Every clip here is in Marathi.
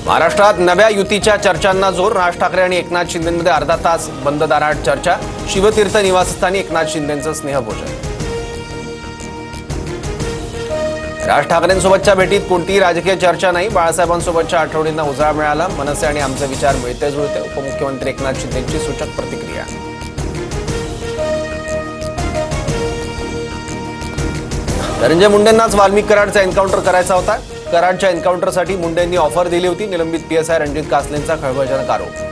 महाराष्ट्रात नव्या युतीच्या चर्चांना जोर। राज ठाकरे आणि एकनाथ शिंदेंमध्ये अर्धा तास बंद दाराआड चर्चा। शिवतीर्थ निवासस्थानी एकनाथ शिंदेंचं स्नेहभोजन। राज ठाकरेंसोबतच्या भेटीत कोणतीही राजकीय चर्चा नाही। बाळासाहेबांसोबतच्या आठवणींना उजाळा मिळाला। मनसे आणि आमचे विचार मिळते जुळते। उपमुख्यमंत्री एकनाथ शिंदेंची सूचक प्रतिक्रिया। धनंजय मुंडेंनाच वाल्मिक कराडचा एन्काउंटर करायचा होता। कराडच्या एन्काउंटरसाठी मुंडेंनी ऑफर दिली होती। निलंबित पीएसआय रणजित कासलेंचा खळबळजनक आरोप।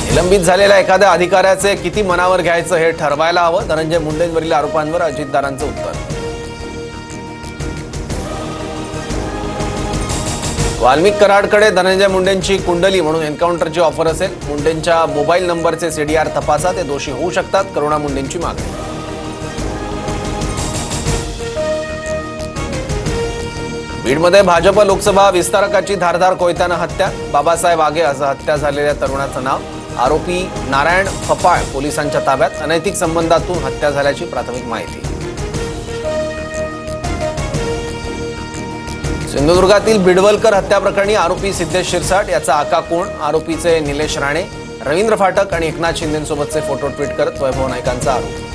निलंबित झालेल्या एखाद्या अधिकाऱ्याचे किती मनावर घ्यायचं हे ठरवायला हवं। धनंजय मुंडेंवरील आरोपांवर अजितदारांचं उत्तर। वाल्मिक कराडकडे धनंजय मुंडेंची कुंडली म्हणून एन्काउंटरची ऑफर असेल। मुंडेंच्या मोबाईल नंबरचे सीडीआर तपासा, ते दोषी होऊ शकतात। करुणा मुंडेंची मागणी। बीडमध्ये भाजप लोकसभा विस्तारकाची धारदार कोयत्यानं हत्या। बाबासाहेब आगे असं हत्या झालेल्या तरुणाचं नाव। आरोपी नारायण फपाळ पोलिसांच्या ताब्यात। अनैतिक संबंधातून हत्या झाल्याची प्राथमिक माहिती। सिंधुदुर्गातील बिडवलकर हत्या प्रकरणी आरोपी सिद्धेश शिरसाट याचा आका कोण? आरोपीचे निलेश राणे, रवींद्र फाटक आणि एकनाथ शिंदेंसोबतचे फोटो ट्विट करत वैभव नाईकांचा आरोप।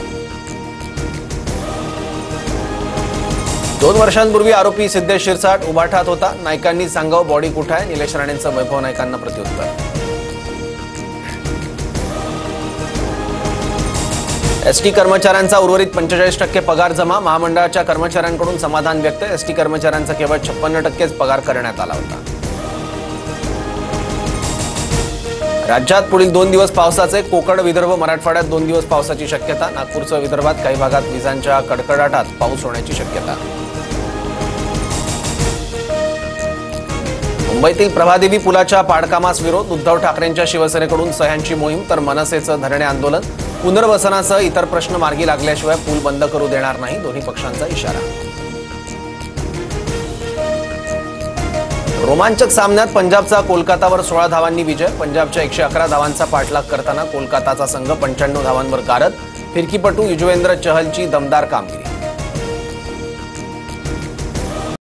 2 वर्षांपूर्वी आरोपी सिद्धेश शिरसाट उभाठात होता। नाईकांनी सांगावं बॉडी कुठे आहे? निलेश राणेंचं वैभव नाईकांना प्रत्युत्तर। एसटी कर्मचाऱ्यांचा उर्वरित 45% पगार जमा। महामंडळाच्या कर्मचाऱ्यांकडून समाधान व्यक्त। एसटी कर्मचाऱ्यांचा केवळ 56% पगार करण्यात आला होता। राज्यात पुढील 2 दिवस पावसाचे। कोकण, विदर्भ, मराठवाड्यात 2 दिवस पावसाची शक्यता। नागपूरसह विदर्भात काही भागात विजांच्या कडकडाटात पाऊस होण्याची शक्यता। मुंबईतील प्रभादेवी पुलाच्या पाडकामास विरोध। उद्धव ठाकरेंच्या शिवसेनेकडून सह्यांची मोहीम तर मनसेचं धरणे आंदोलन। पुनर्वसनासह इतर प्रश्न मार्गी लागल्याशिवाय पूल बंद करू देणार नाही, दोन्ही पक्षांचा इशारा। रोमांचक सामन्यात पंजाबचा कोलकातावर 16 धावांनी विजय। पंजाबच्या 111 धावांचा पाठलाग करताना कोलकाताचा संघ 95 धावांवर गारद। फिरकीपटू युजवेंद्र चहलची दमदार कामगिरी।